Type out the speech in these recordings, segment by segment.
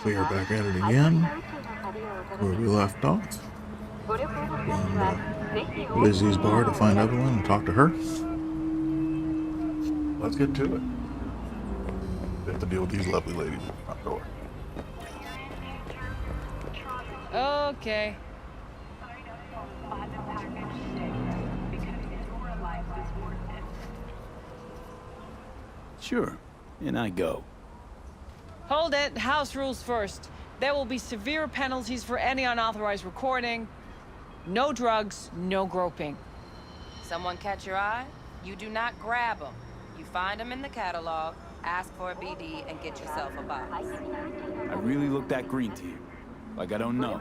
We are back at it again, where we left off. In Lizzie's bar to find Evelyn and talk to her. Let's get to it. We have to deal with these lovely ladies at the front door. Okay. Sure, and I go. Hold it. House rules first. There will be severe penalties for any unauthorized recording. No drugs, no groping. Someone catch your eye? You do not grab them. You find them in the catalog, ask for a BD, and get yourself a box. I really look that green to you. Like I don't know.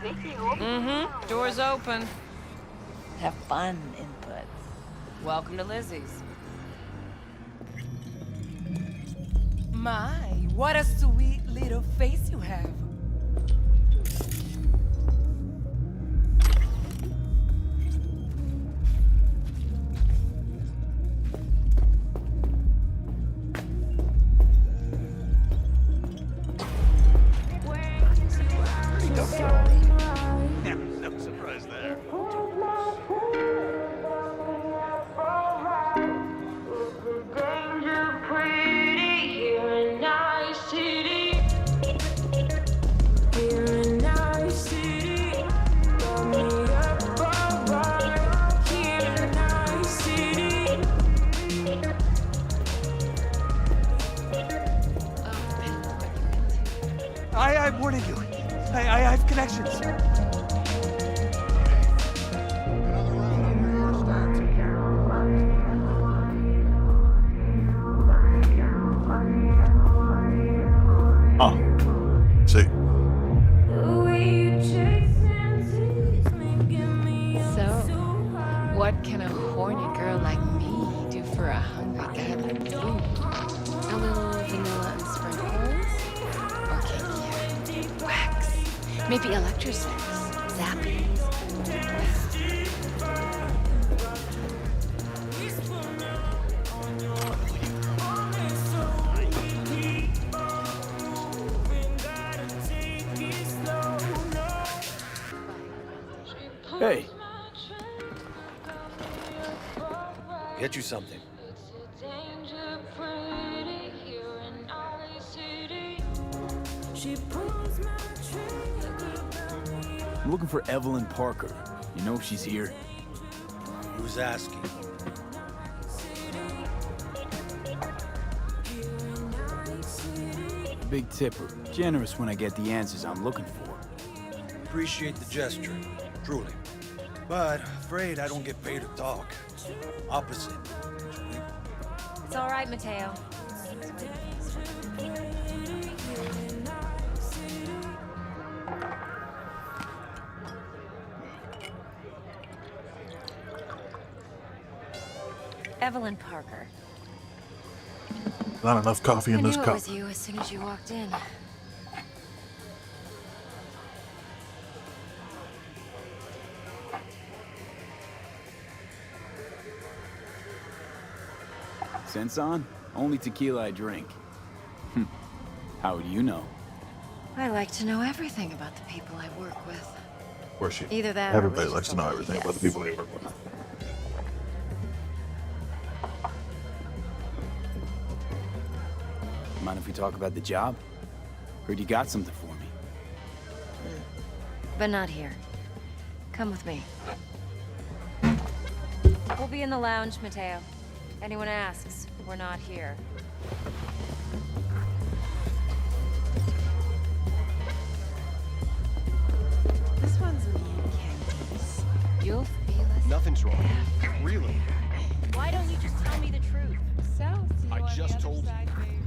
Mm-hmm. Doors open. Have fun, inputs. Welcome to Lizzie's. My, what a sweet little face you have. No surprise there. I'm warning you. I have connections. Oh. See. So, what can a horny girl like me do for a hungry guy like you? A little vanilla and sprinkles? Or kinkier? Wax? Maybe electrosex? Zappies? Hey, Get you something. I'm looking for Evelyn Parker. You know if she's here? Who's asking? Big tipper. Generous when I get the answers I'm looking for. Appreciate the gesture, truly. But afraid I don't get paid to talk. Opposite. It's all right, Mateo. Evelyn Parker. Not enough coffee in I this knew it cup. was you as soon as you walked in. Sense on? Only tequila I drink. How do you know? I like to know everything about the people I work with. Of course, Either that or everybody we likes to just know go, everything about the yes. people they work with. Mind if we talk about the job? Heard you got something for me. But not here. Come with me. We'll be in the lounge, Mateo. Anyone asks, we're not here. This one's me and Candice. You'll feel us. Nothing's wrong. Really? Why don't you just tell me the truth? So, see you I on just the other told you. side, babe.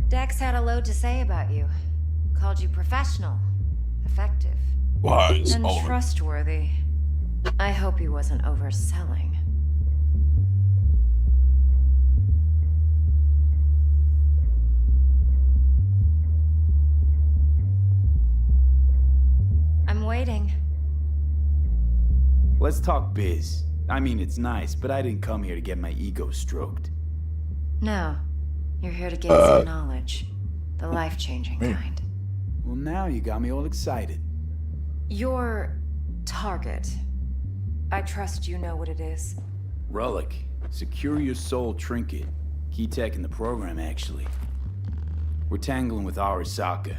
Dex had a load to say about you. Called you professional, effective, Wise, and Oliver. trustworthy. I hope he wasn't overselling. waiting. Let's talk biz. I mean, it's nice, but I didn't come here to get my ego stroked. No. You're here to gain some knowledge. The life-changing kind. Well, now you got me all excited. Your target. I trust you know what it is. Relic. Secure your soul trinket. Key tech in the program, actually. We're tangling with Arasaka,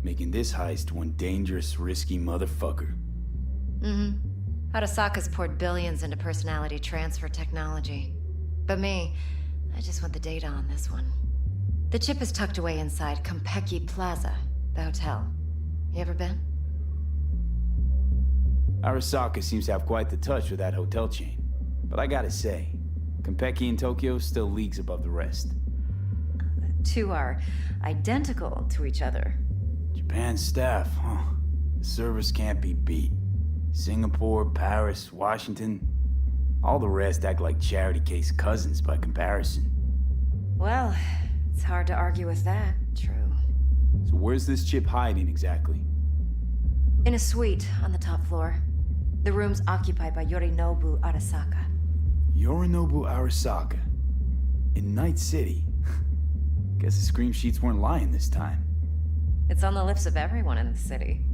making this heist one dangerous, risky motherfucker. Mm-hmm. Arasaka's poured billions into personality transfer technology. But me, I just want the data on this one. The chip is tucked away inside Konpeki Plaza, the hotel. You ever been? Arasaka seems to have quite the touch with that hotel chain. But I gotta say, Konpeki in Tokyo still leagues above the rest. The two are identical to each other. Japan's staff, huh? The service can't be beat. Singapore, Paris, Washington. All the rest act like charity case cousins by comparison. Well, it's hard to argue with that. True. So where's this chip hiding exactly? In a suite on the top floor. The room's occupied by Yorinobu Arasaka. Yorinobu Arasaka. In Night City. Guess the scream sheets weren't lying this time. It's on the lips of everyone in the city.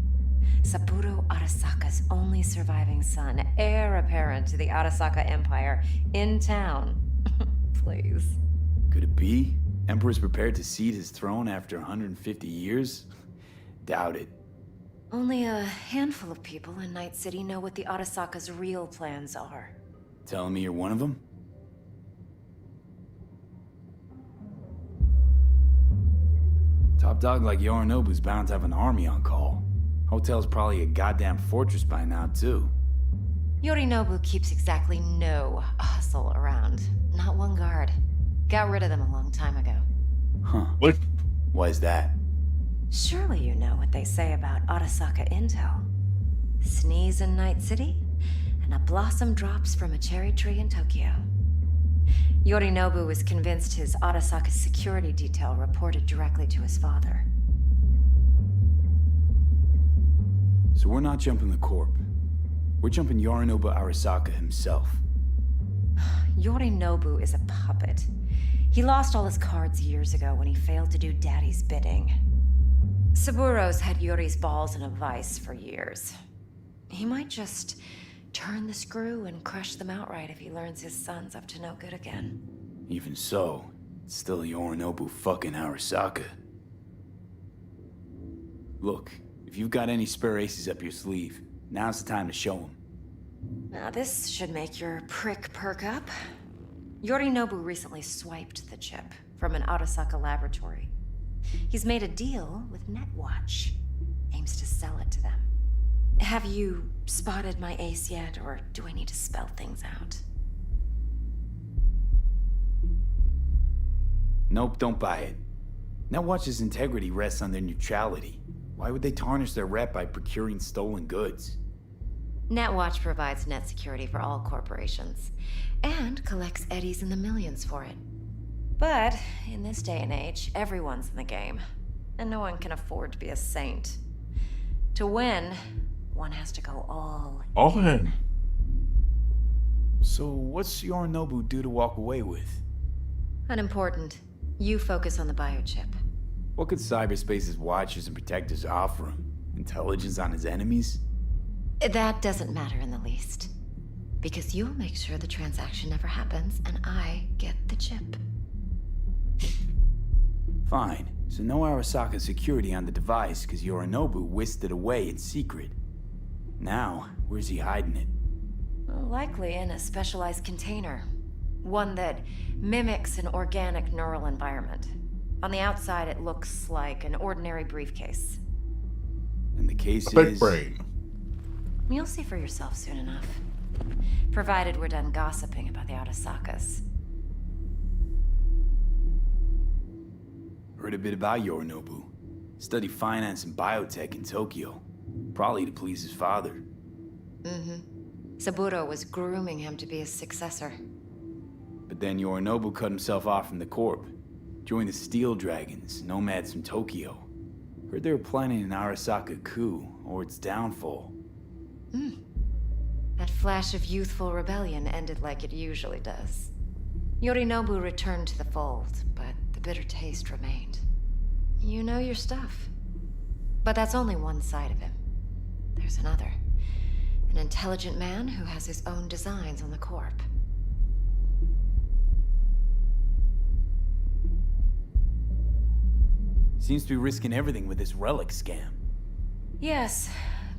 Saburo Arasaka's only surviving son, heir apparent to the Arasaka Empire, in town. Please. Could it be? Emperor's prepared to cede his throne after 150 years? Doubt it. Only a handful of people in Night City know what the Arasaka's real plans are. Telling me you're one of them? Top dog like Yorinobu's bound to have an army on call. Hotel's probably a goddamn fortress by now, too. Yorinobu keeps exactly no hustle around. Not one guard. Got rid of them a long time ago. Huh. What? Why is that? Surely you know what they say about Arasaka intel. Sneeze in Night City, and a blossom drops from a cherry tree in Tokyo. Yorinobu was convinced his Arasaka security detail reported directly to his father. So we're not jumping the Corp. We're jumping Yorinobu Arasaka himself. Yorinobu is a puppet. He lost all his cards years ago when he failed to do Daddy's bidding. Saburo's had Yuri's balls in a vice for years. He might just turn the screw and crush them outright if he learns his son's up to no good again. Even so, it's still Yorinobu fucking Arasaka. Look, if you've got any spare aces up your sleeve, now's the time to show them. Now this should make your prick perk up. Yorinobu recently swiped the chip from an Arasaka laboratory. He's made a deal with Netwatch. Aims to sell it to them. Have you spotted my ace yet, or do I need to spell things out? Nope, don't buy it. Netwatch's integrity rests on their neutrality. Why would they tarnish their rep by procuring stolen goods? Netwatch provides net security for all corporations, and collects eddies in the millions for it. But in this day and age, everyone's in the game, and no one can afford to be a saint. To win, one has to go all in. So what's Yorinobu due to walk away with? unimportant. You focus on the biochip. What could cyberspace's watchers and protectors offer him? Intelligence on his enemies? That doesn't matter in the least. Because you'll make sure the transaction never happens, and I get the chip. Fine. So no Arasaka security on the device, because Yorinobu whisked it away in secret. Now, where's he hiding it? Likely in a specialized container. One that mimics an organic neural environment. On the outside, it looks like an ordinary briefcase. And the case Big is... brain. You'll see for yourself soon enough. Provided we're done gossiping about the Arasakas. Heard a bit about Yorinobu. Studied finance and biotech in Tokyo. Probably to please his father. Mm-hmm. Saburo was grooming him to be his successor. But then Yorinobu cut himself off from the Corp. Joined the Steel Dragons, nomads from Tokyo. Heard they were planning an Arasaka coup, or its downfall. That flash of youthful rebellion ended like it usually does. Yorinobu returned to the fold, but the bitter taste remained. You know your stuff. But that's only one side of him. There's another. An intelligent man who has his own designs on the Corp. Seems to be risking everything with this relic scam. Yes,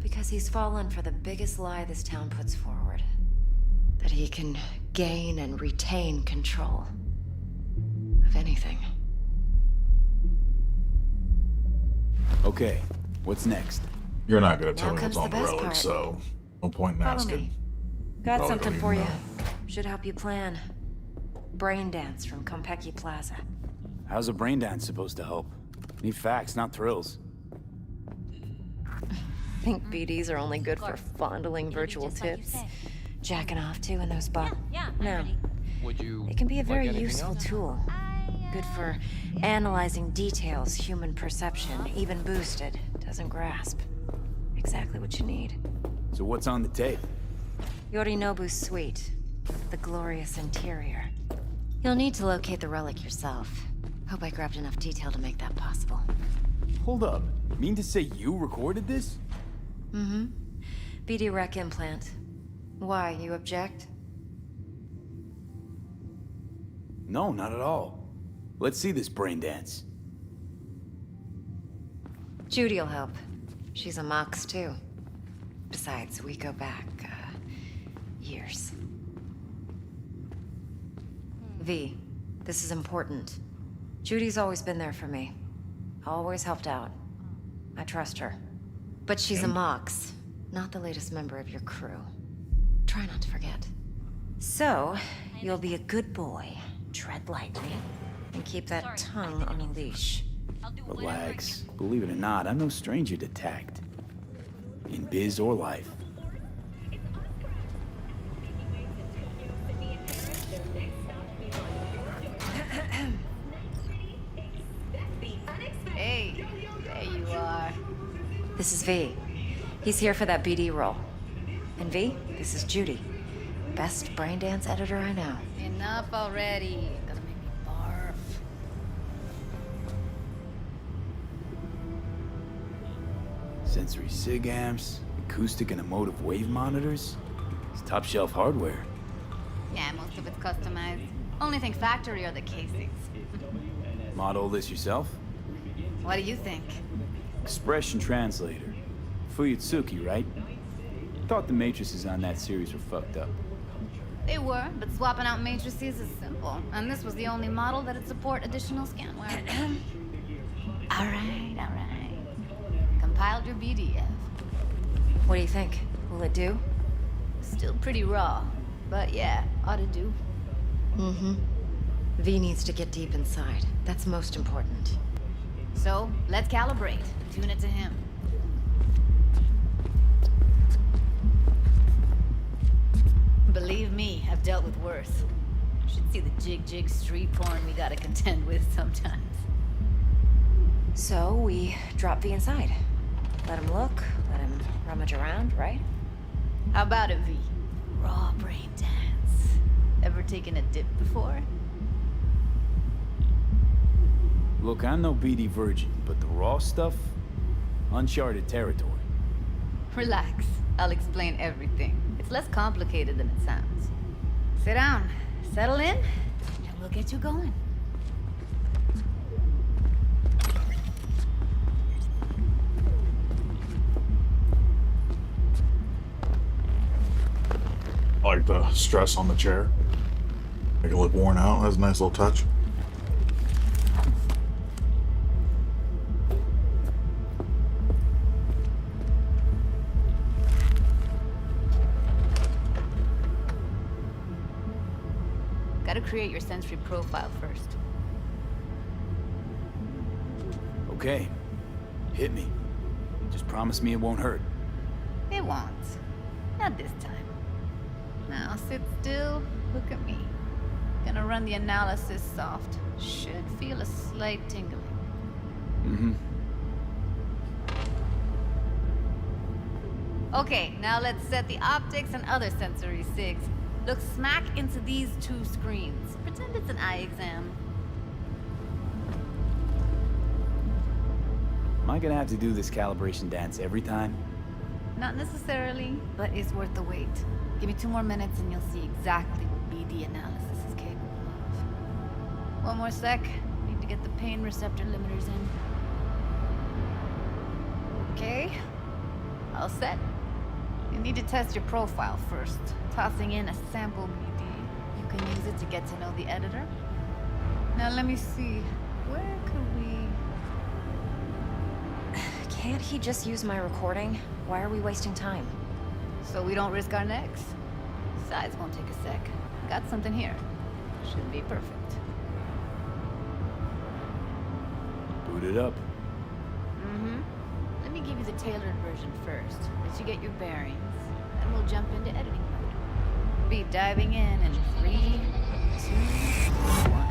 because he's fallen for the biggest lie this town puts forward. That he can gain and retain control of anything. Okay, what's next? You're not gonna tell Now me what's comes on the the best road, part. so no point in Follow asking. me. Got Probably something don't for even you. know. Should help you plan. Brain dance from Konpeki Plaza. How's a brain dance supposed to help? Need facts, not thrills. Think BDs are only good for fondling virtual tips? Jacking off to in those No. Would you It can be a like very anything useful else? tool. Good for analyzing details human perception, even boosted, doesn't grasp. Exactly what you need. So what's on the tape? Yorinobu's suite. The glorious interior. You'll need to locate the relic yourself. Hope I grabbed enough detail to make that possible. Hold up. Mean to say you recorded this? Mm-hmm. BD rec implant. Why, you object? No, not at all. Let's see this brain dance. Judy'll help. She's a Mox, too. Besides, we go back, years. V, this is important. Judy's always been there for me. Always helped out. I trust her. But she's a Mox, not the latest member of your crew. Try not to forget. So, you'll be a good boy, tread lightly, and keep that tongue on a leash. Relax. Believe it or not, I'm no stranger to tact. In biz or life. Hey, there you are. This is V. He's here for that BD role. And V, this is Judy. Best brain dance editor I know. Enough already. Gonna make me barf. Sensory sig amps, acoustic and emotive wave monitors. It's top shelf hardware. Yeah, most of it's customized. Only thing factory are the casings. Model this yourself? What do you think? Expression translator. Fuyutsuki, right? Thought the matrices on that series were fucked up. They were, but swapping out matrices is simple. And this was the only model that'd support additional scanware. all right. Compiled your BDF. What do you think? Will it do? Still pretty raw, but yeah, ought to do. Mm-hmm. V needs to get deep inside. That's most important. So, let's calibrate. Tune it to him. Believe me, I've dealt with worse. Should see the jig street porn we gotta contend with sometimes. So, we drop V inside. Let him look, let him rummage around, right? How about it, V? Raw brain dance. Ever taken a dip before? Look, I'm no BD virgin, but the raw stuff, uncharted territory. Relax. I'll explain everything. It's less complicated than it sounds. Sit down, settle in, and we'll get you going. I like the stress on the chair. Make it look worn out. That's a nice little touch. Gotta create your sensory profile first. Okay. Hit me. Just promise me it won't hurt. It won't. Not this time. Now sit still, look at me. Gonna run the analysis soft. Should feel a slight tingling. Mm-hmm. Okay, now let's set the optics and other sensory SIGs. Look smack into these two screens. Pretend it's an eye exam. Am I gonna have to do this calibration dance every time? Not necessarily, but it's worth the wait. Give me 2 more minutes and you'll see exactly what BD analysis is capable of. One more sec. Need to get the pain receptor limiters in. Okay. All set. You need to test your profile first. Tossing in a sample BD. You can use it to get to know the editor. Now let me see. Where could we... Can't he just use my recording? Why are we wasting time? So we don't risk our necks. Besides, won't take a sec. Got something here. Should be perfect. Boot it up. Let me give you the tailored version first. Let you get your bearings. Then we'll jump into editing mode. Be diving in 3, 2, 1.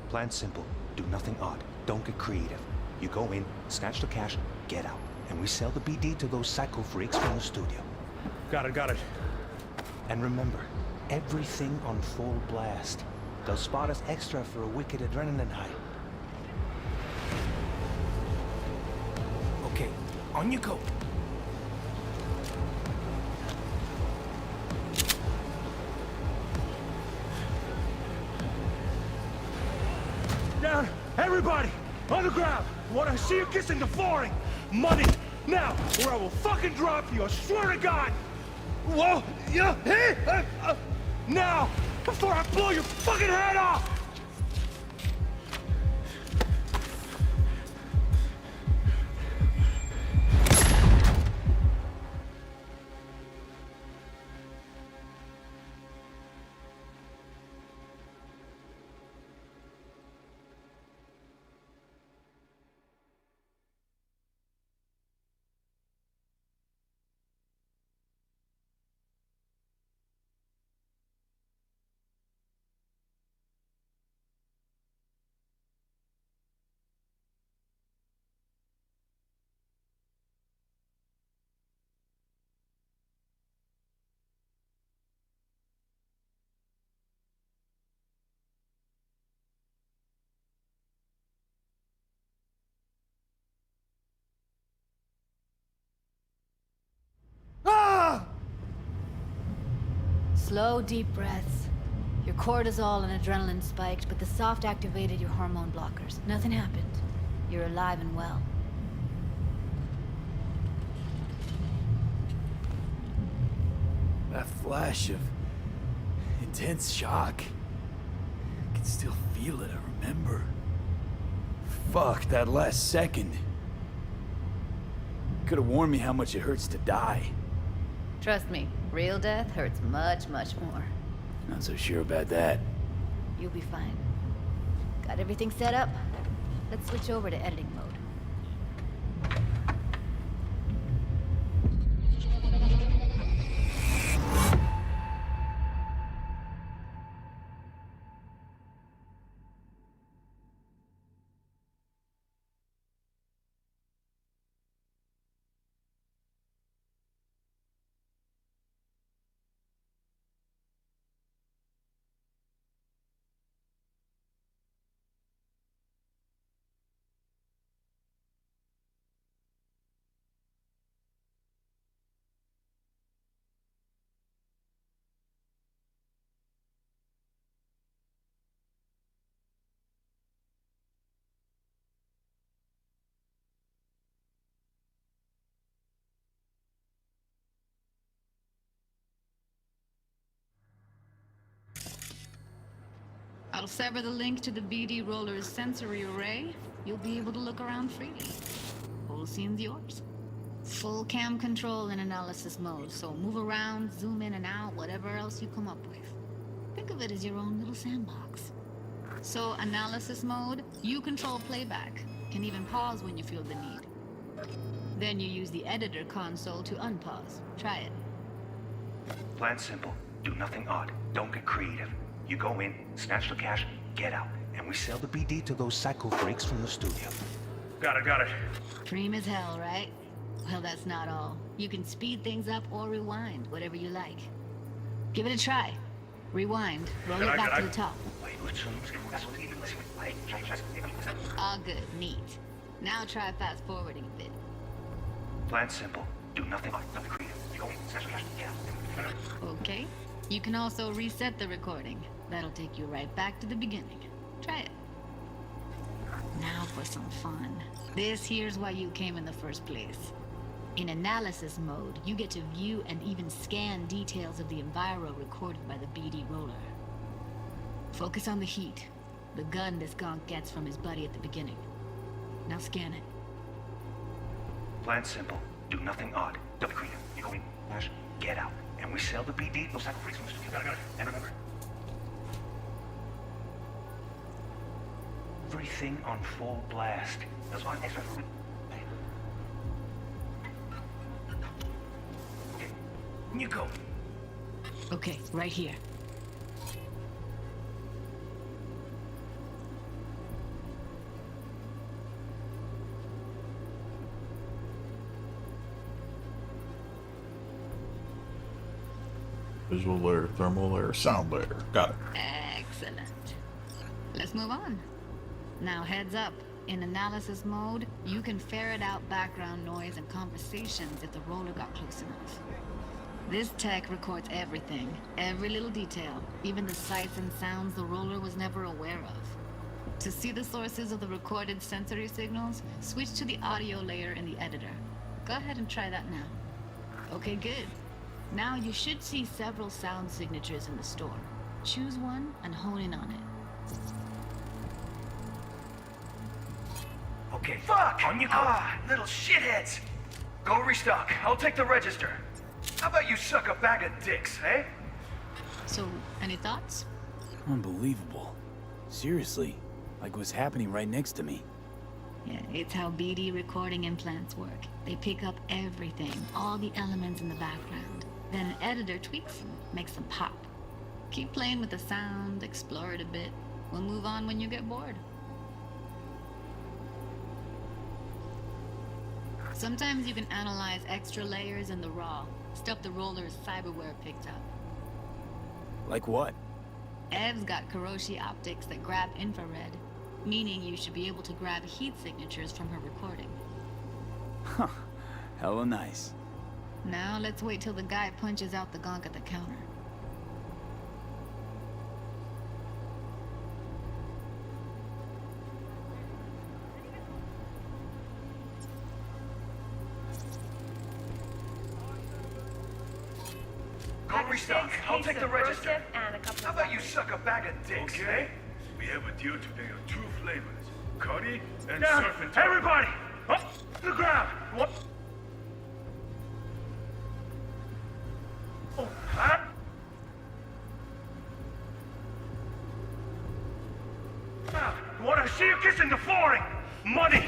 Plan simple. Do nothing odd. Don't get creative. You go in, snatch the cash, get out. And we sell the BD to those psycho freaks from the studio. Got it. And remember, everything on full blast. They'll spot us extra for a wicked adrenaline high. Okay, on you go. Down! Everybody! On the ground! What I see you kissing the flooring! Money! Now! Or I will fucking drop you! I swear to God! Whoa! Yeah! Hey! Now! Before I blow your fucking head off! Slow, deep breaths. Your cortisol and adrenaline spiked, but the soft activated your hormone blockers. Nothing happened. You're alive and well. That flash of intense shock. I can still feel it, I remember. Fuck, that last second. Could have warned me how much it hurts to die. Trust me, real death hurts much, much more. Not so sure about that. You'll be fine. Got everything set up? Let's switch over to editing mode. I'll sever the link to the BD roller's sensory array. You'll be able to look around freely. Whole scene's yours. Full cam control in analysis mode, so move around, zoom in and out, whatever else you come up with. Think of it as your own little sandbox. So, analysis mode, you control playback. Can even pause when you feel the need. Then you use the editor console to unpause. Try it. Plan simple. Do nothing odd. Don't get creative. You go in, snatch the cash, get out. And we sell the BD to those psycho freaks from the studio. Got it. Dream as hell, right? Well, that's not all. You can speed things up or rewind, whatever you like. Give it a try. Rewind. Roll it back to the top. All good. Neat. Now try fast forwarding a bit. Plan simple. Do nothing odd. Don't get creative. You go in, snatch the cash, get out. Okay. You can also reset the recording. That'll take you right back to the beginning. Try it. Now for some fun. This here's why you came in the first place. In analysis mode, you get to view and even scan details of the enviro recorded by the BD roller. Focus on the heat, the gun this gonk gets from his buddy at the beginning. Now scan it. Plan simple. Do nothing odd. Don't be creative. You go in, flash, get out. And we sell the BD, those psycho freaks from the studio. Got it. And remember, everything on full blast. That's why extra for okay. You go. Okay, right here. Visual layer, thermal layer, sound layer. Got it. Excellent. Let's move on. Now heads up. In analysis mode, you can ferret out background noise and conversations if the roller got close enough. This tech records everything, every little detail, even the sights and sounds the roller was never aware of. To see the sources of the recorded sensory signals, switch to the audio layer in the editor. Go ahead and try that now. Okay, good. Now you should see several sound signatures in the store. Choose one and hone in on it. Okay. Fuck! On you go. Little shitheads! Go restock. I'll take the register. How about you suck a bag of dicks, eh? So, any thoughts? Unbelievable. Seriously, like what's happening right next to me. Yeah, it's how BD recording implants work. They pick up everything, all the elements in the background. Then an editor tweaks them, makes them pop. Keep playing with the sound, explore it a bit. We'll move on when you get bored. Sometimes you can analyze extra layers in the raw, stuff the roller's cyberware picked up. Like what? Ev's got Kiroshi optics that grab infrared, meaning you should be able to grab heat signatures from her recording. Huh. Hella nice. Now let's wait till the guy punches out the gonk at the counter. Go restock. I'll take the register. How about you suck a bag of dicks, Okay. eh? We have a deal today on 2 flavors. Curry and Now, surf and turf. everybody! Up to the ground! What? Oh, huh? Now, wanna see you kissing the flooring? Money!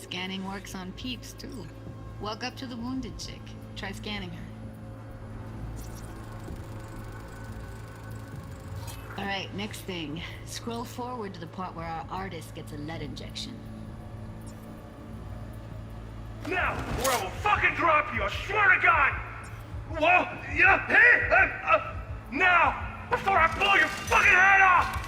Scanning works on peeps, too. Walk up to the wounded chick. Try scanning her. Alright, next thing. Scroll forward to the part where our artist gets a lead injection. Now, or I will fucking drop you, I swear to God! Whoa, yeah, hey, now, before I blow your fucking head off!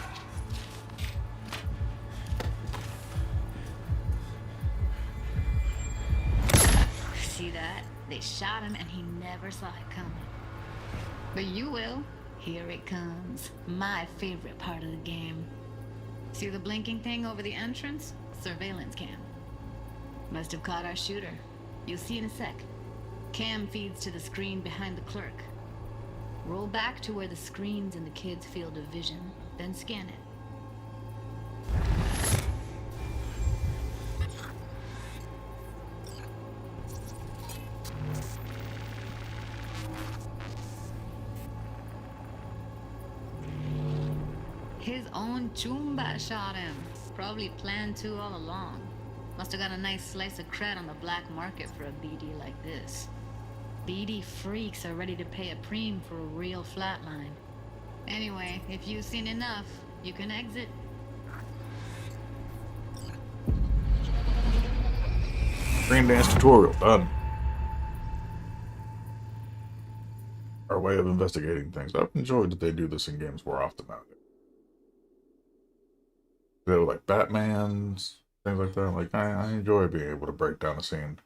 See that? They shot him and he never saw it coming. But you will. Here it comes. My favorite part of the game. See the blinking thing over the entrance? Surveillance cam. Must have caught our shooter. You'll see in a sec. Cam feeds to the screen behind the clerk. Roll back to where the screen's in the kid's field of vision, then scan it. His own chumba shot him. Probably planned to all along. Must have got a nice slice of cred on the black market for a BD like this. BD freaks are ready to pay a preem for a real flatline. Anyway, if you've seen enough, you can exit. Green dance tutorial done. Our way of investigating things. I've enjoyed that they do this in games more often nowadays. They were like Batman's, things like that. Like I enjoy being able to break down a scene.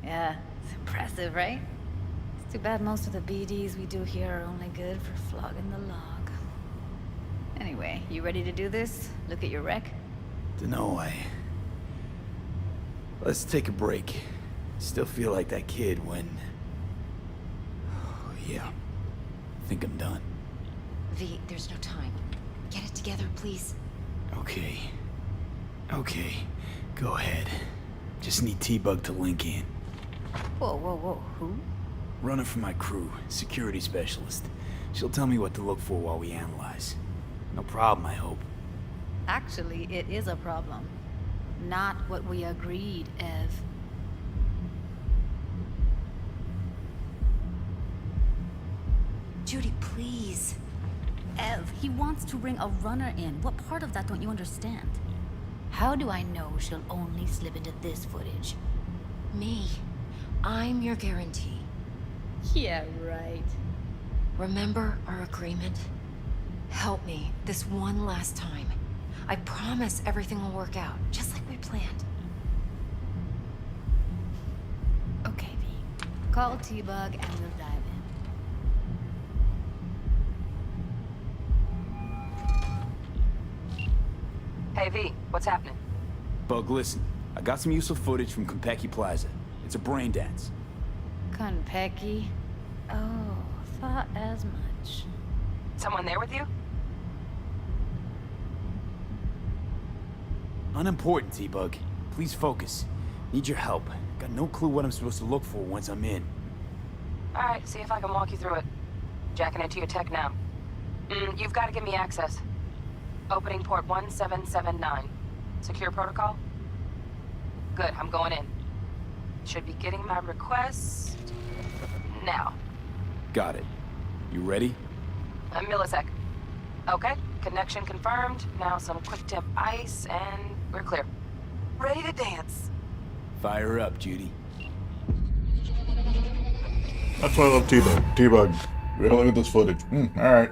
Yeah, it's impressive, right? It's too bad most of the BDs we do here are only good for flogging the log. Anyway, you ready to do this? Look at your wreck? Dunno, Let's take a break. Still feel like that kid when... Oh, yeah. Think I'm done. V, there's no time. Get it together, please. Okay. Okay. Go ahead. Just need T-Bug to link in. Whoa, whoa, whoa, who? Runner for my crew, security specialist. She'll tell me what to look for while we analyze. No problem, I hope. Actually, it is a problem. Not what we agreed, Ev. Judy, please. Ev, he wants to bring a runner in. What part of that don't you understand? How do I know she'll only slip into this footage? Me. I'm your guarantee. Yeah, right. Remember our agreement? Help me this one last time. I promise everything will work out, just like we planned. Okay, V. Call T-Bug and we'll dive in. Hey, V, what's happening? Bug, listen. I got some useful footage from Konpeki Plaza. It's a brain dance. Konpeki? Oh, thought as much. Someone there with you? Unimportant, T-Bug. Please focus. Need your help. Got no clue what I'm supposed to look for once I'm in. Alright, see if I can walk you through it. Jacking into your tech now. You've got to give me access. Opening port 1779. Secure protocol? Good, I'm going in. Should be getting my request... now. Got it. You ready? A millisec. Okay, connection confirmed. Now some quick tip ice, and we're clear. Ready to dance. Fire up, Judy. That's why I love T-Bug. T-Bug, look at this footage. Alright.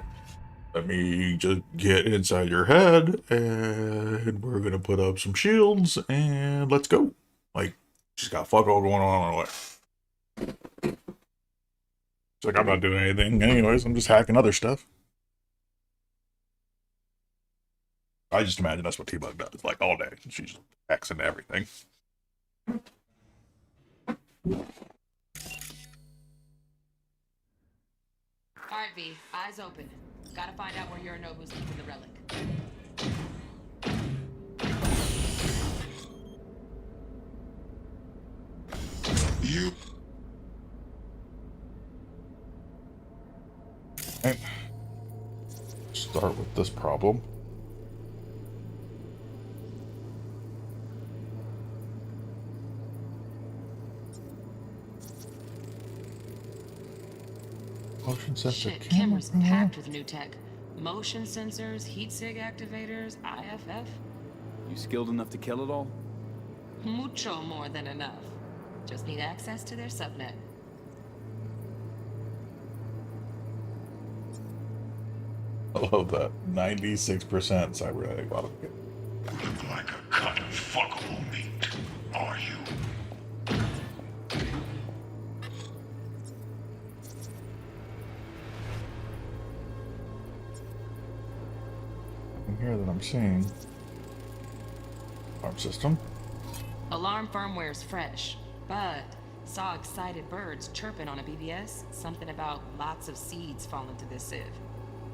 Let me just get inside your head, and we're gonna put up some shields, and let's go. Like, she's got fuck all going on away. She's like, I'm not doing anything anyways, I'm just hacking other stuff. I just imagine that's what T-Bug does, like, all day. She's hacks into everything. Alright, V, eyes open. Gotta find out where Yorinobu's keeping the relic. You. Okay. Start with this problem. Motion sensor Shit, camera's packed with new tech. Motion sensors, heat sig activators, IFF. You skilled enough to kill it all? Mucho more than enough. Just need access to their subnet. I love that. 96% cybernetic bottom. Look like a cut of fuckable meat, are you? here that I'm seeing. Alarm system. Alarm firmware is fresh, but saw excited birds chirping on a BBS. Something about lots of seeds falling to this sieve.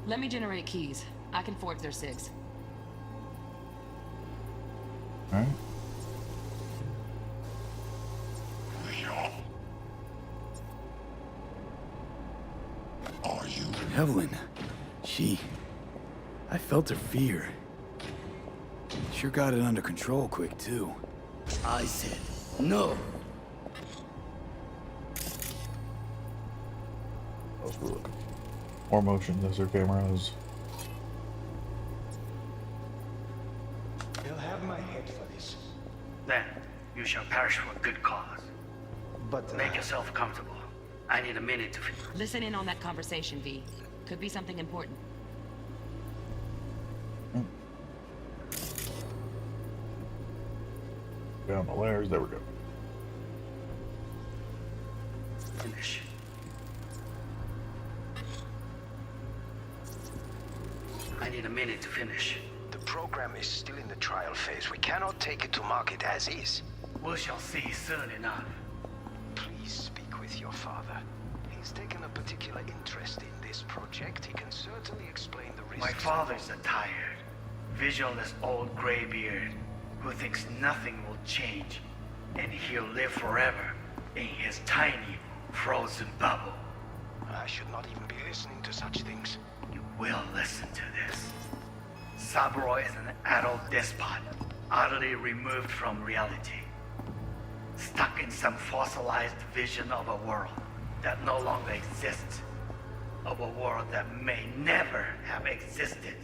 Let me generate keys. I can forge their SIGs. Alright. Are you? Evelyn. I felt her fear. Sure got it under control quick, too. I said no. More motion, those are cameras. You'll have my head for this. Then you shall perish for a good cause. But Make yourself comfortable. I need a minute to finish. Listen in on that conversation, V. Could be something important. Down the layers, there we go. Finish. I need a minute to finish. The program is still in the trial phase. We cannot take it to market as is. We shall see soon enough. Please speak with your father. He's taken a particular interest in this project. He can certainly explain the risks. My father's a tired, visionless old graybeard who thinks nothing will change, and he'll live forever in his tiny, frozen bubble. I should not even be listening to such things. You will listen to this. Saburo is an adult despot, utterly removed from reality. Stuck in some fossilized vision of a world that no longer exists. Of a world that may never have existed.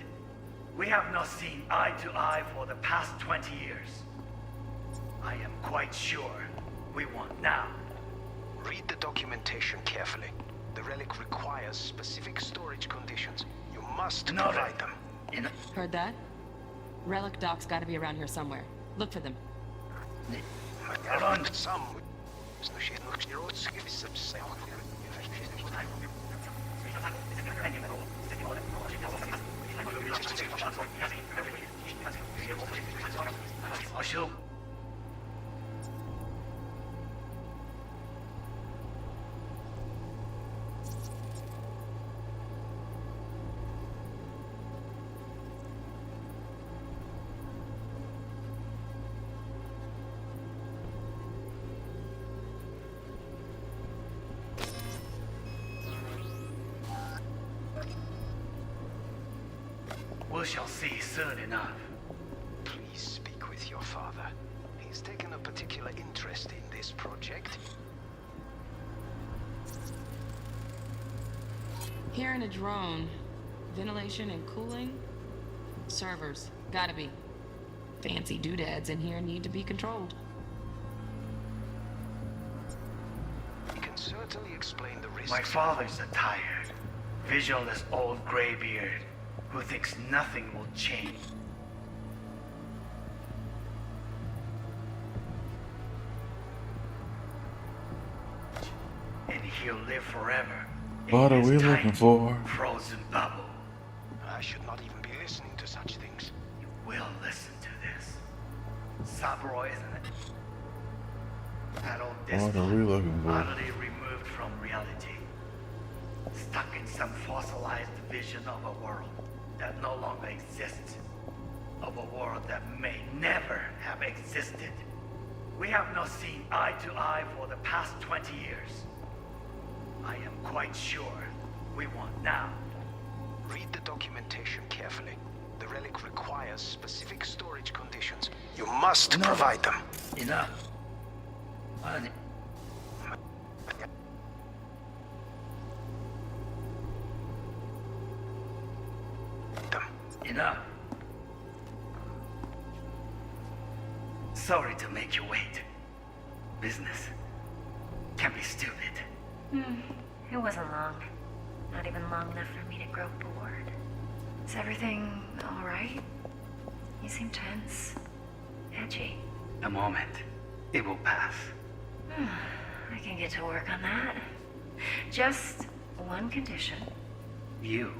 We have not seen eye to eye for the past 20 years. I am quite sure we want now. Read the documentation carefully. The relic requires specific storage conditions. You must provide them. Heard that? Relic docs gotta be around here somewhere. Look for them. Some. We shall see soon enough. Please speak with your father. He's taken a particular interest in this project. Hearing a drone. Ventilation and cooling? Servers. Gotta be. Fancy doodads in here need to be controlled. He can certainly explain the risks. My father's a tired, visionless old graybeard who thinks nothing will change. And he'll live forever. What are we looking for? Frozen bubble. I should not even be listening to such things. You will listen to this. Saburo is an adult What are we looking for? utterly removed from reality. Stuck in some fossilized vision of a world that no longer exists. Of a world that may never have existed. We have not seen eye to eye for the past 20 years. I am quite sure we want now. Read the documentation carefully. The relic requires specific storage conditions. You must provide them. Enough. Enough. Sorry to make you wait. Business can be stupid. It wasn't long. Not even long enough for me to grow bored. Is everything all right? You seem tense. Edgy. A moment. It will pass. I can get to work on that. Just one condition. You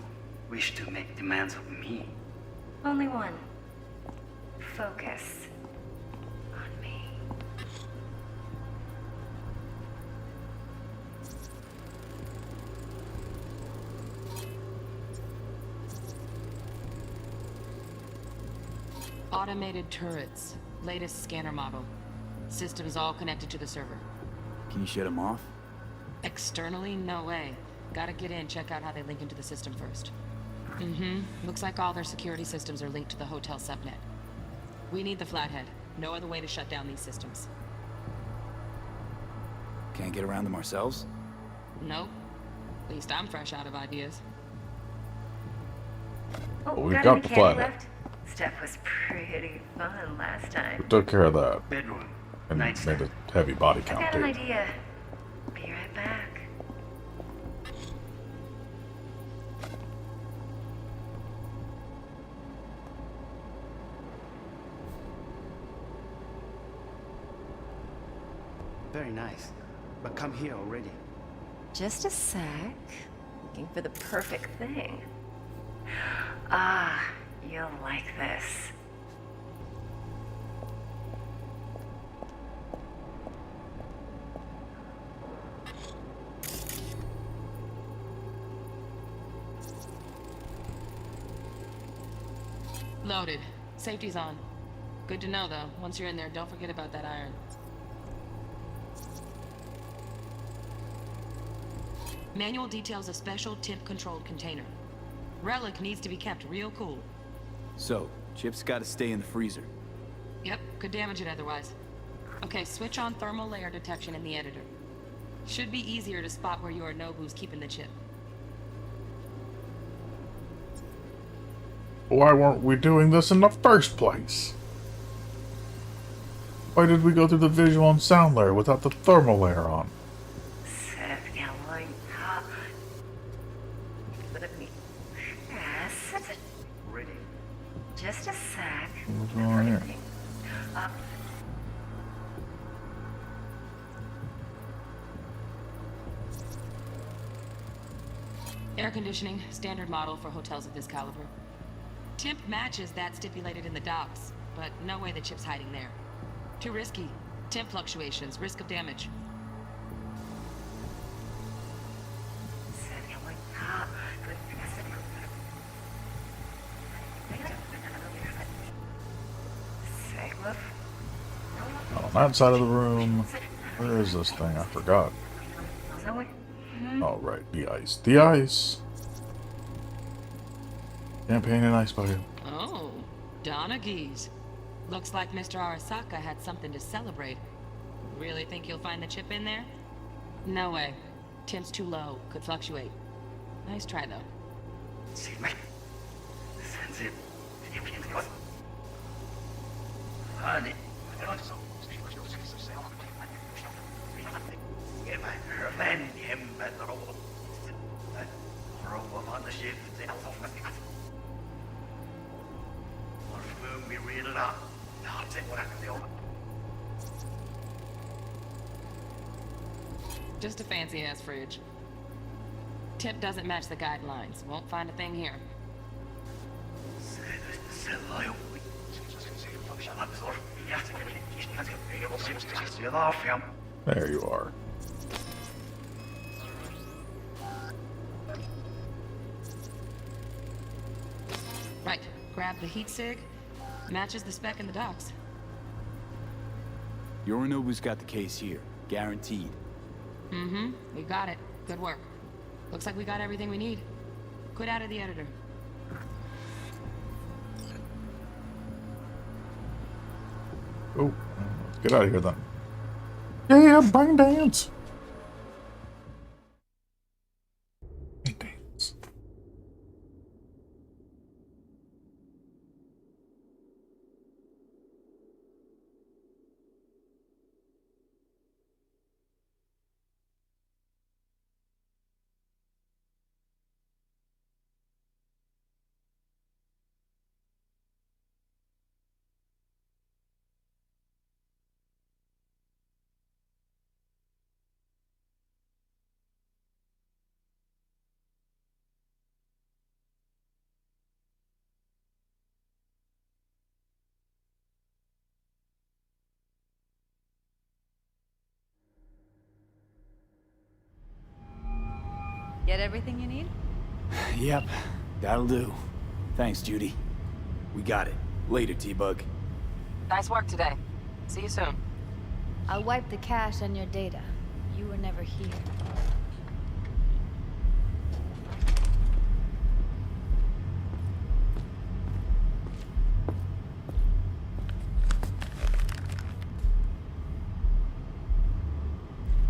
wish to make demands of me. Only one. Focus on me. Automated turrets. Latest scanner model. Systems all connected to the server. Can you shut them off? Externally, no way. Gotta get in, check out how they link into the system first. Looks like all their security systems are linked to the hotel subnet. We need the Flathead. No other way to shut down these systems. Can't get around them ourselves? Nope. At least I'm fresh out of ideas. Oh, We've got got any the candy Flathead. left? Stuff was pretty fun last time. We took care of that. Bedroom. And Nightstand. made a heavy body I count, got an too. idea. Be right back. Very nice. But come here already. Just a sec. Looking for the perfect thing. Ah, you'll like this. Loaded. Safety's on. Good to know, though. Once you're in there, don't forget about that iron. Manual details a special temp-controlled container. Relic needs to be kept real cool. So, Chip's gotta stay in the freezer. Yep, could damage it otherwise. Okay, switch on thermal layer detection in the editor. Should be easier to spot where Yorinobu's keeping the chip. Why weren't we doing this in the first place? Why did we go through the visual and sound layer without the thermal layer on? Ready. Just a sec. What's going on here? Air conditioning, standard model for hotels of this caliber. Temp matches that stipulated in the docs, but no way the chip's hiding there. Too risky. Temp fluctuations, risk of damage. On that side of the room. Where is this thing? I forgot. Oh, right. The ice. The ice! Champagne and ice bucket. Oh, Donaghys. Looks like Mr. Arasaka had something to celebrate. Really think you'll find the chip in there? No way. Temp's too low. Could fluctuate. Nice try, though. Just a fancy-ass fridge. Tip doesn't match the guidelines. Won't find a thing here. There you are. Right. Grab the heat sig. Matches the spec in the docs. Yorinobu's got the case here. Guaranteed. We got it. Good work. Looks like we got everything we need. Quit out of the editor. Oh, let's get out of here then. Yeah, brain dance! Brain dance. Get everything you need? Yep, that'll do. Thanks, Judy. We got it. Later, T-Bug. Nice work today. See you soon. I'll wipe the cache and your data. You were never here.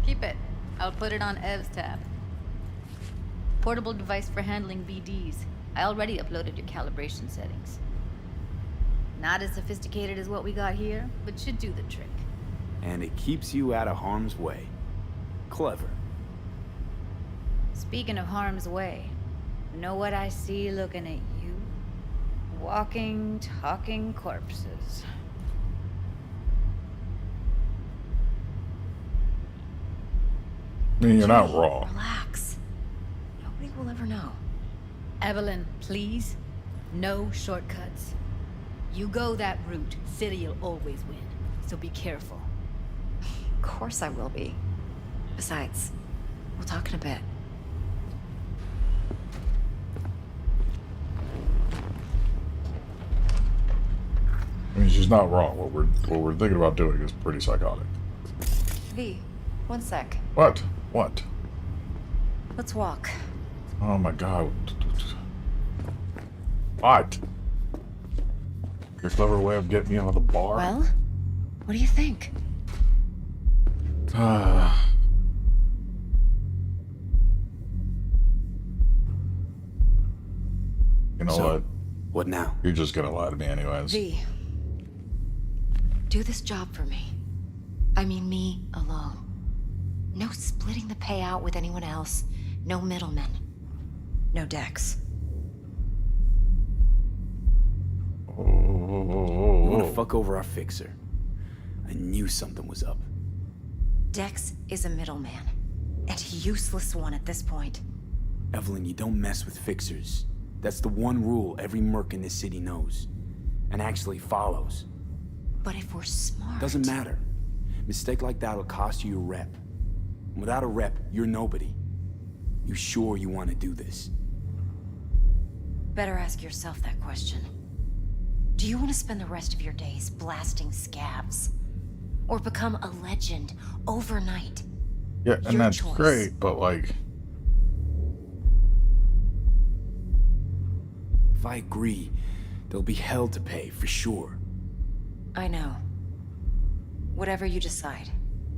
Keep it. I'll put it on Ev's tab. Portable device for handling BDs. I already uploaded your calibration settings. Not as sophisticated as what we got here, but should do the trick. And it keeps you out of harm's way. Clever. Speaking of harm's way, know what I see looking at you? Walking, talking corpses. I mean, you're not Judy, wrong. Relax. Nobody will ever know. Evelyn, please. No shortcuts. You go that route, City'll always win. So be careful. Of course I will be. Besides, we'll talk in a bit. I mean, she's not wrong. What we're thinking about doing is pretty psychotic. V, one sec. What? What? Let's walk. Oh my god. What? Your clever way of getting me out of the bar? Well, what do you think? You know So, what? What now? You're just gonna lie to me anyways. V, do this job for me. I mean me alone. No splitting the payout with anyone else. No middlemen. No Dex. You wanna fuck over our fixer? I knew something was up. Dex is a middleman. And a useless one at this point. Evelyn, you don't mess with fixers. That's the one rule every merc in this city knows. And actually follows. But if we're smart... Doesn't matter. Mistake like that'll cost you your rep. Without a rep, you're nobody. You sure you want to do this? Better ask yourself that question. Do you want to spend the rest of your days blasting scabs? Or become a legend overnight? Yeah, and Your that's choice. great, but like... If I agree, there'll be hell to pay, for sure. I know. Whatever you decide,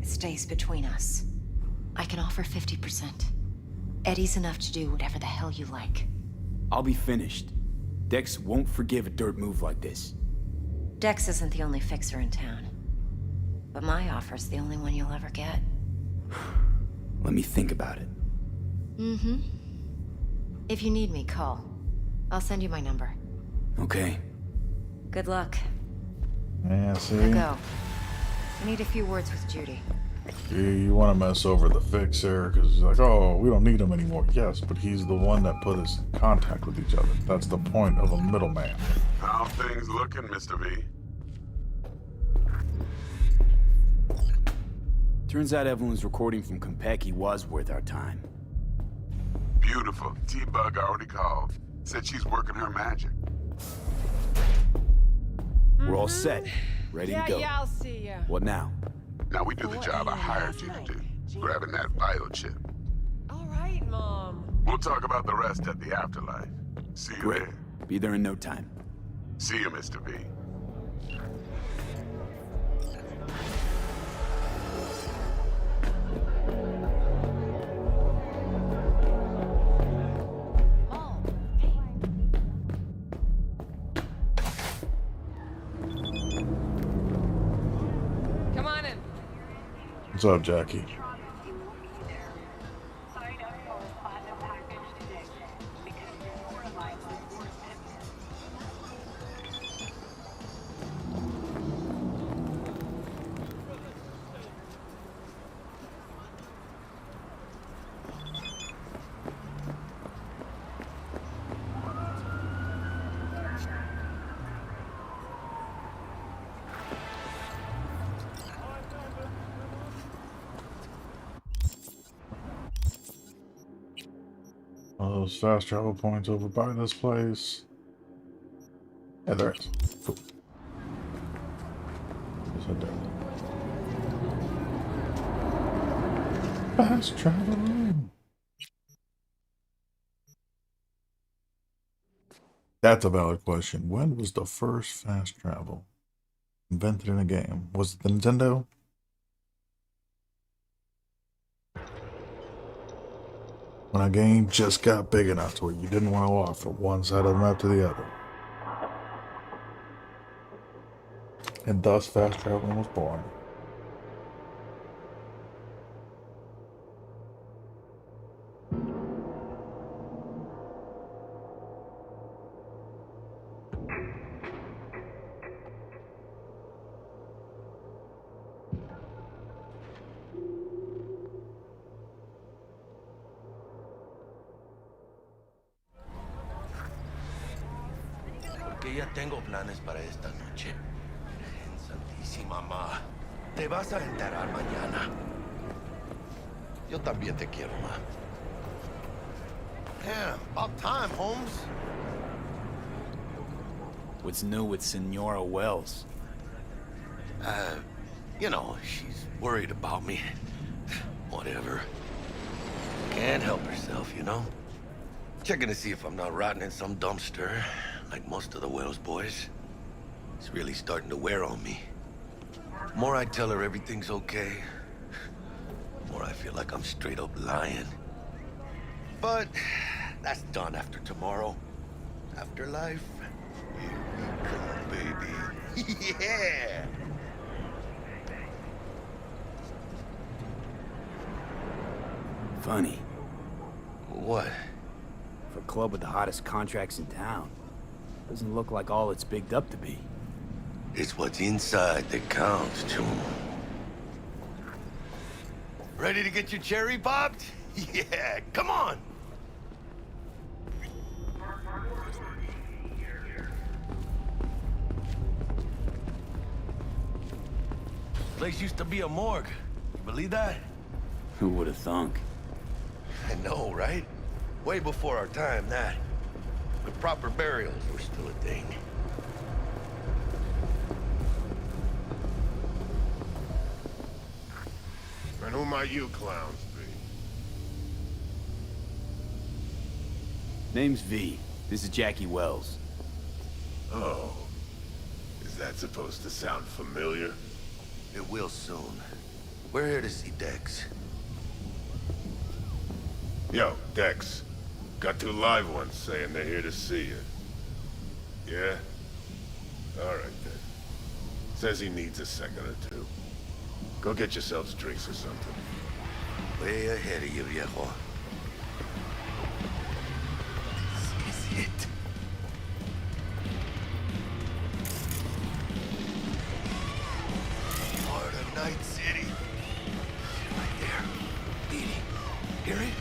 it stays between us. I can offer 50%. Eddie's enough to do whatever the hell you like. I'll be finished. Dex won't forgive a dirt move like this. Dex isn't the only fixer in town. But my offer's the only one you'll ever get. Let me think about it. Mm-hmm. If you need me, call. I'll send you my number. Okay. Good luck. Yeah, see? Now go. I need a few words with Judy. You want to mess over the fixer because he's like, oh, we don't need him anymore. Yes, but he's the one that put us in contact with each other. That's the point of a middleman. How things looking, Mr. V? Turns out Evelyn's recording from Konpeki was worth our time. Beautiful. T-Bug already called. Said she's working her magic. We're all set. Ready to go. Yeah, I'll see ya. What now? Now we do the job I hired you to do. Grabbing that vital chip. All right, Mom. We'll talk about the rest at the afterlife. See you Great. there. Be there in no time. See you, Mr. V. Come on in. What's up, Jackie? those fast travel points over by this place? Yeah, there is. Cool. Let's head down. Fast travel. That's a valid question. When was the first fast travel invented in a game? Was it the Nintendo? When a game just got big enough to where you didn't want to walk from one side of the map to the other. And thus fast traveling was born. Porque ya tengo planes para esta noche. Santísima ma. Te vas a enterar mañana. Yo también te quiero, ma. Yeah, about time, Holmes. What's new with Senora Wells? You know, she's worried about me. Whatever. Can't help herself, you know? Checking to see if I'm not rotting in some dumpster, like most of the Wells boys. It's really starting to wear on me. The more I tell her everything's okay, the more I feel like I'm straight up lying. But that's done after tomorrow. Afterlife, here we come, baby. Yeah! Funny. What? For a club with the hottest contracts in town, doesn't look like all it's bigged up to be. It's what's inside that counts, June. Ready to get your cherry popped? Yeah, come on! Place used to be a morgue. You believe that? Who would have thunk? I know, right? Way before our time, that. The proper burials were still a thing. And who might you clowns be? Name's V. This is Jackie Wells. Oh. Is that supposed to sound familiar? It will soon. We're here to see Dex. Yo, Dex. Got 2 live ones saying they're here to see you. Yeah? Alright then. Says he needs a second or 2. Go get yourselves drinks or something. Way ahead of you, viejo. This is it. Heart of Night City. Right there. Beating. Hear it?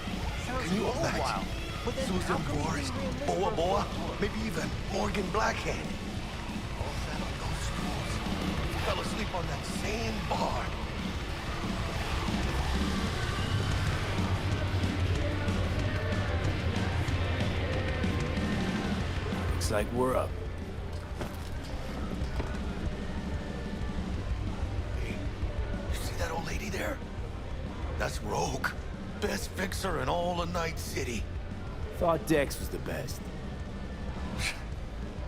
Can you imagine? Susan Forrest, Boa Boa, maybe even Morgan Blackhand. All sat on those stools. Fell asleep on that same bar. Looks like we're up. Hey, you see that old lady there? That's Rogue. Best fixer in all of Night City. Thought Dex was the best.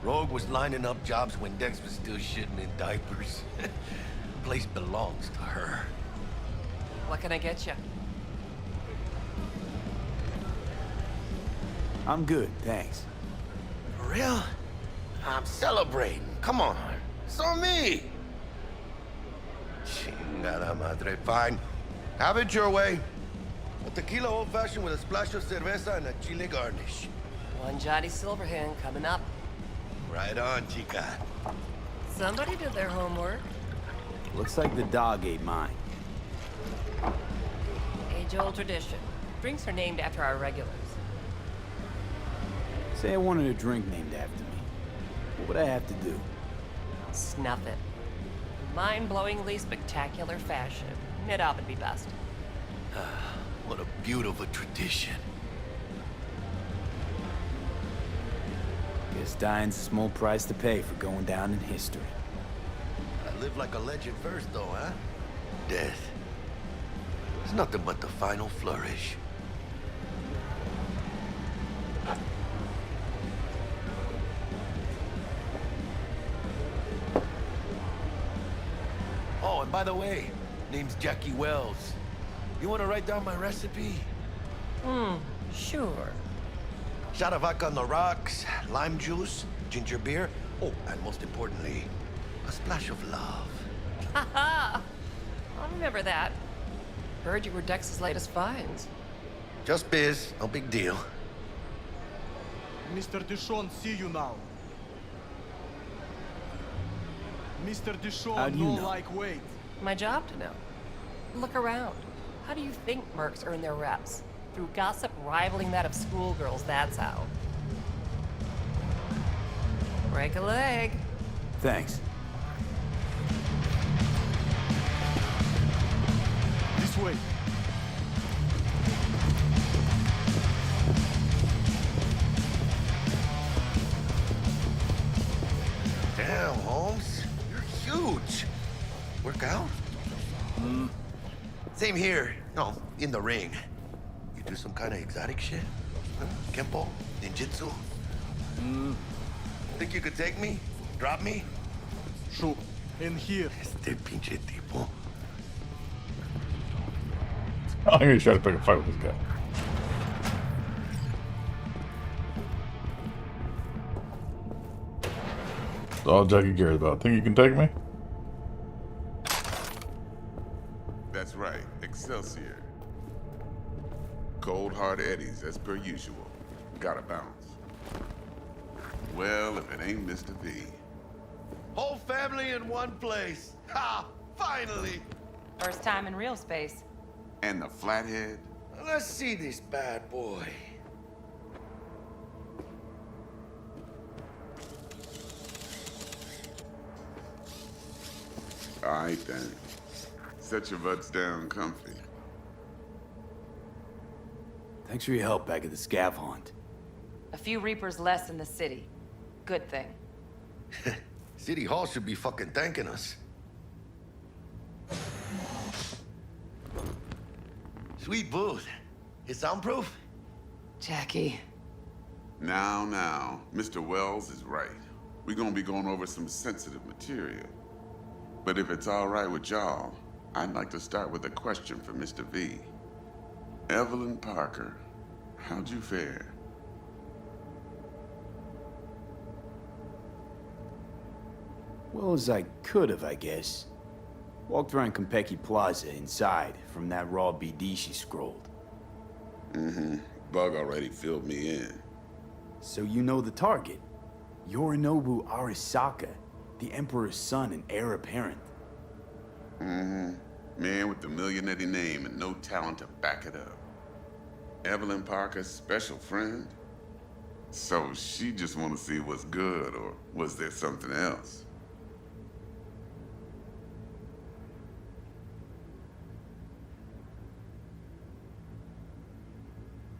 Rogue was lining up jobs when Dex was still shitting in diapers. Place belongs to her. What can I get you? I'm good, thanks. For real? I'm celebrating. Come on. So me. Chingada madre. Fine. Have it your way. A tequila old-fashioned with a splash of cerveza and a chile garnish. One Johnny Silverhand coming up. Right on, chica. Somebody did their homework. Looks like the dog ate mine. Age-old tradition. Drinks are named after our regulars. Say I wanted a drink named after me. What would I have to do? Snuff it. Mind-blowingly spectacular fashion. It ought to be best. What a beautiful tradition. Guess dying's a small price to pay for going down in history. I live like a legend first, though, huh? Death. It's nothing but the final flourish. Oh, and by the way, name's Jackie Wells. You want to write down my recipe? Sure. Shot of vodka on the rocks, lime juice, ginger beer. Oh, and most importantly, a splash of love. Haha! I'll remember that. Heard you were Dex's latest finds. Just biz, no big deal. Mr. Dishon, see you now. Mr. How Dishon, do you no know? like wait. My job to know. Look around. How do you think mercs earn their reps? Through gossip rivaling that of schoolgirls, that's how. Break a leg. Thanks. This way. Damn, Holmes. You're huge. Work out? Same here. No, in the ring. You do some kind of exotic shit? Huh? Kempo? Ninjutsu? Think you could take me? Drop me? Shoot. In here. Este pinche tipo. I'm gonna try to pick a fight with this guy. That's all Jackie cares about. Think you can take me? That's right, Excelsior. Cold hard eddies, as per usual. Gotta bounce. Well, if it ain't Mr. V. Whole family in one place. Ha! Finally! First time in real space. And the flathead? Let's see this bad boy. Alright then. Set your butts down comfy. Thanks for your help back at the scav haunt. A few Reapers less in the city. Good thing. City Hall should be fucking thanking us. Sweet booth. It's soundproof? Jackie. Now, Mr. Wells is right. We're gonna be going over some sensitive material. But if it's all right with y'all, I'd like to start with a question for Mr. V. Evelyn Parker, how'd you fare? Well as I could have, I guess. Walked around Konpeki Plaza inside from that raw BD she scrolled. Bug already filled me in. So you know the target. Yorinobu Arasaka, the Emperor's son and heir apparent. Man with the millionaire name and no talent to back it up. Evelyn Parker's special friend? So she just want to see what's good, or was there something else?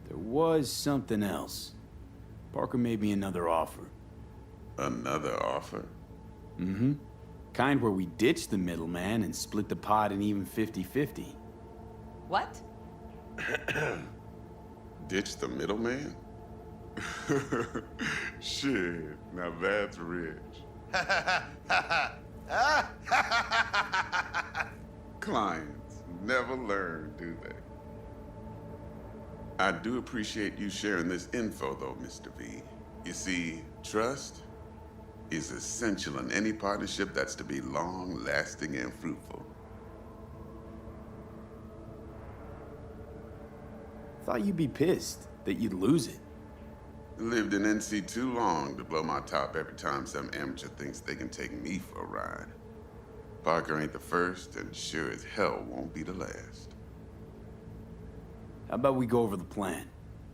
There was something else. Parker made me another offer. Another offer? Kind where we ditch the middleman and split the pot in even 50-50. What? Ditch the middleman? Shit, now that's rich. Clients never learn, do they? I do appreciate you sharing this info, though, Mr. V. You see, trust is essential in any partnership that's to be long-lasting and fruitful. Thought you'd be pissed that you'd lose it. Lived in NC too long to blow my top every time some amateur thinks they can take me for a ride. Parker ain't the first, and sure as hell won't be the last. How about we go over the plan?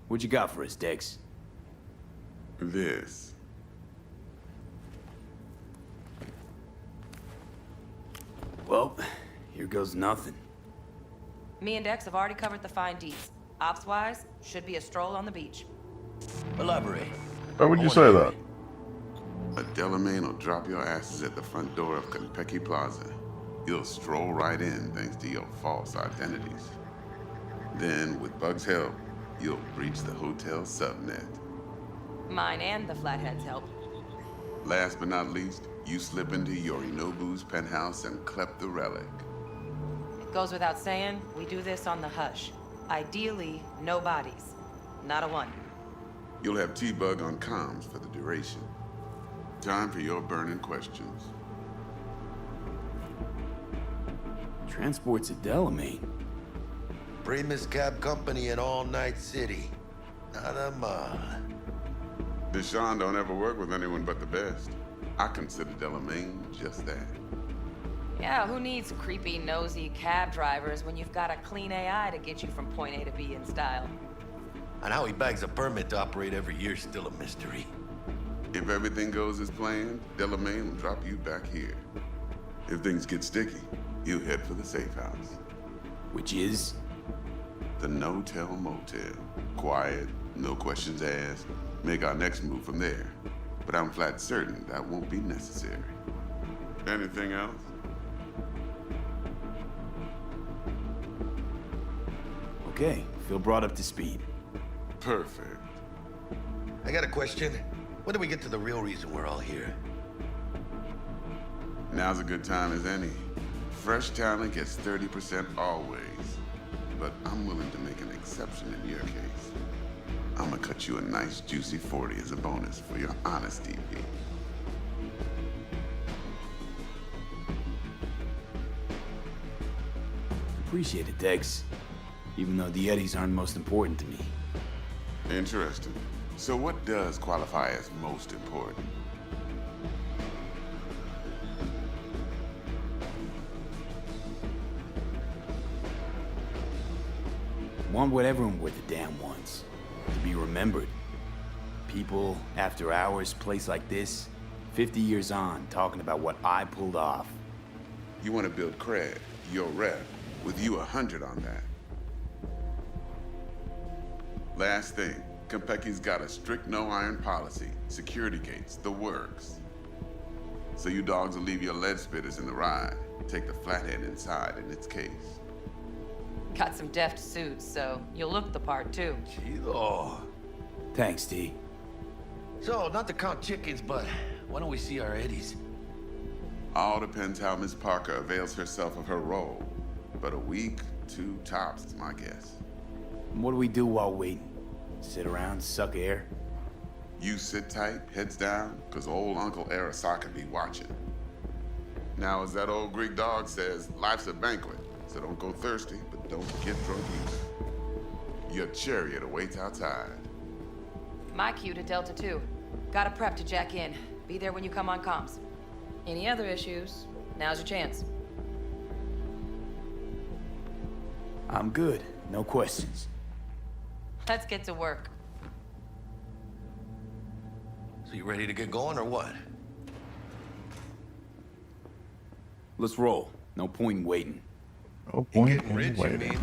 What you got for us, Dex? This. Well, here goes nothing. Me and Dex have already covered the fine deeds. Ops-wise, should be a stroll on the beach. Elaborate. Why would you say that? Delamain will drop your asses at the front door of Konpeki Plaza. You'll stroll right in thanks to your false identities. Then, with Bug's help, you'll breach the hotel subnet. Mine and the Flathead's help. Last but not least, you slip into Yorinobu's penthouse and clep the relic. It goes without saying, we do this on the hush. Ideally, no bodies. Not a one. You'll have T-Bug on comms for the duration. Time for your burning questions. Transports to Delamain. Primus Cab Company in All Night City. Nada mal. Deshaun don't ever work with anyone but the best. I consider Delamain just that. Yeah, who needs creepy, nosy cab drivers when you've got a clean AI to get you from point A to B in style? And how he bags a permit to operate every year is still a mystery. If everything goes as planned, Delamain will drop you back here. If things get sticky, you head for the safe house. Which is? The No-Tell Motel. Quiet, no questions asked. Make our next move from there. But I'm flat certain that won't be necessary. Anything else? Okay, feel brought up to speed. Perfect. I got a question. When do we get to the real reason we're all here? Now's a good time as any. Fresh talent gets 30% always. But I'm willing to make an exception in your case. I'm gonna cut you a nice juicy 40 as a bonus for your honesty, P. Appreciate it, Dex. Even though the Eddies aren't most important to me. Interesting. So what does qualify as most important? Want what everyone worth a damn wants. To be remembered. People, after hours, place like this, 50 years on, talking about what I pulled off. You want to build cred, your rep, with you 100 on that. Last thing, Konpeki's got a strict no-iron policy, security gates, the works. So you dogs will leave your lead spitters in the ride, take the Flathead inside in its case. Got some deft suits, so you'll look the part too. Chido. Thanks, T. So, not to count chickens, but why don't we see our Eddies? All depends how Miss Parker avails herself of her role. But a week, 2 tops is my guess. What do we do while waiting? Sit around, suck air? You sit tight, heads down, cause old Uncle Arasaka be watching. Now, as that old Greek dog says, life's a banquet, so don't go thirsty, but don't get drunk either. Your chariot awaits outside. My cue to Delta 2. Gotta prep to jack in. Be there when you come on comms. Any other issues, now's your chance. I'm good. No questions. Let's get to work. So you ready to get going or what? Let's roll. No point in waiting. No point in waiting.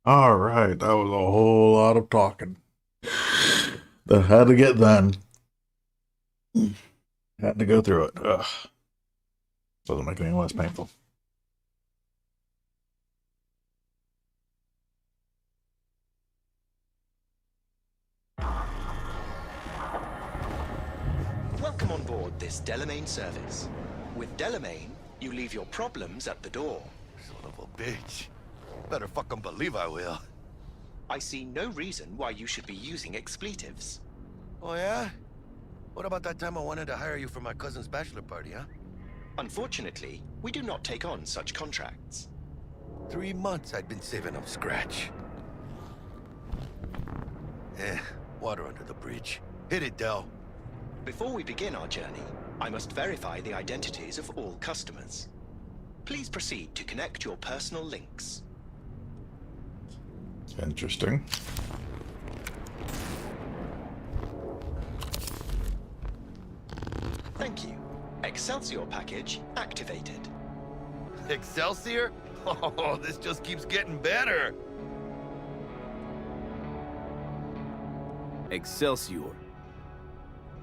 All right, that was a whole lot of talking that had to get done. Had to go through it. Ugh. Doesn't make it any less painful. Welcome on board this Delamain service. With Delamain, you leave your problems at the door. Son of a bitch. Better fucking believe I will. I see no reason why you should be using expletives. Oh yeah? What about that time I wanted to hire you for my cousin's bachelor party, huh? Unfortunately, we do not take on such contracts. 3 months I'd been saving up scratch. Water under the bridge. Hit it, Del. Before we begin our journey, I must verify the identities of all customers. Please proceed to connect your personal links. Interesting. Thank you. Excelsior package activated. Excelsior? Oh, this just keeps getting better. Excelsior.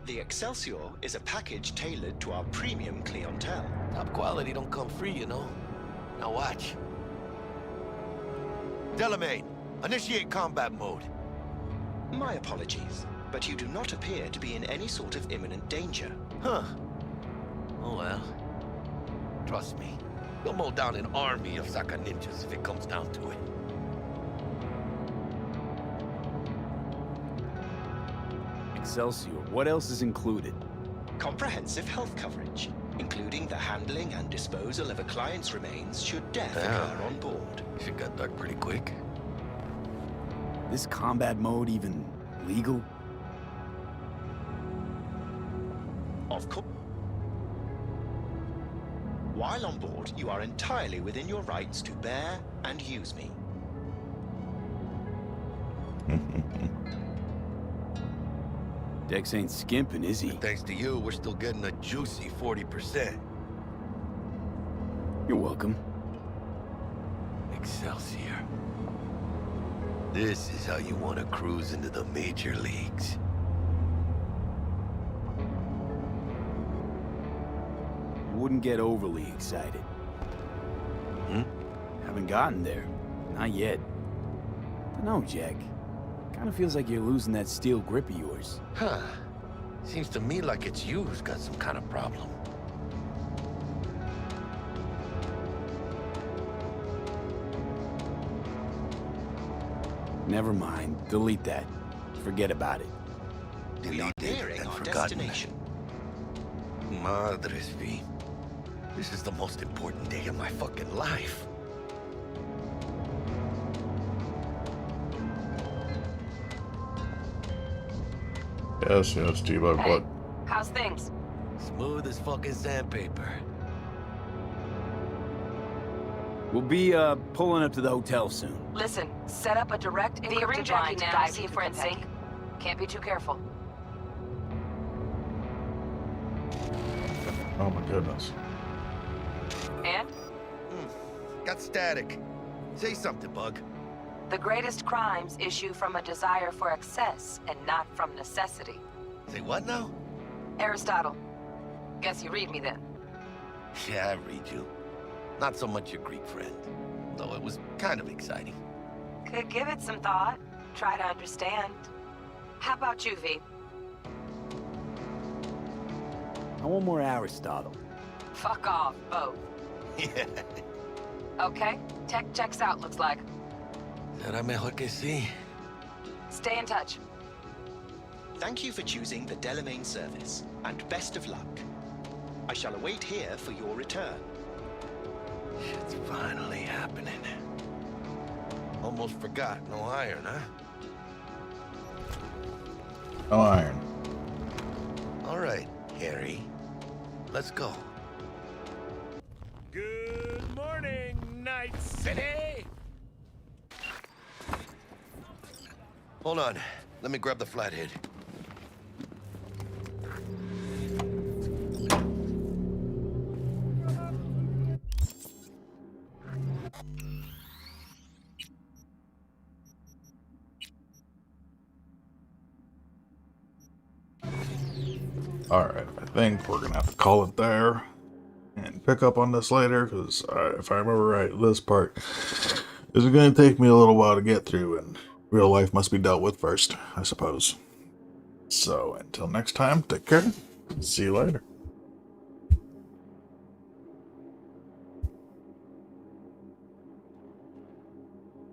The Excelsior is a package tailored to our premium clientele. Top quality don't come free, you know. Now watch. Delamain, initiate combat mode. My apologies, but you do not appear to be in any sort of imminent danger. Huh. Oh well. Trust me, we'll mow down an army of Saka ninjas if it comes down to it. Excelsior, what else is included? Comprehensive health coverage, including the handling and disposal of a client's remains should death occur on board. Shit got dark pretty quick. This combat mode even legal? Of course. While on board, you are entirely within your rights to bear and use me. Dex ain't skimping, is he? Thanks to you, we're still getting a juicy 40%. You're welcome. Excelsior. This is how you want to cruise into the major leagues. Wouldn't get overly excited. Haven't gotten there. Not yet. But no, Jack. Kinda feels like you're losing that steel grip of yours. Huh. Seems to me like it's you who's got some kind of problem. Never mind. Delete that. Forget about it. We are nearing our destination. Madres V. This is the most important day of my fucking life. Yes, T-Bug, Hey, what? how's things? Smooth as fucking sandpaper. We'll be, pulling up to the hotel soon. Listen, set up a direct encrypted line to guide see if we're in sync. Can't be too careful. Oh my goodness. And? Got static. Say something, Bug. The greatest crimes issue from a desire for excess and not from necessity. Say what now? Aristotle. Guess you read me then. Yeah, I read you. Not so much your Greek friend, though it was kind of exciting. Could give it some thought. Try to understand. How about you, V? I want more Aristotle. Fuck off, both. Yeah. Okay, tech checks out, looks like. Será mejor que sí. Stay in touch. Thank you for choosing the Delamain service, and best of luck. I shall await here for your return. Shit's finally happening. Almost forgot, no iron, huh? No iron. All right, Harry. Let's go. Good morning, Night City! Hold on. Let me grab the flathead. Alright, I think we're gonna have to call it there and pick up on this later, because if I remember right, this part is going to take me a little while to get through, and real life must be dealt with first, I suppose. So, until next time, take care. See you later.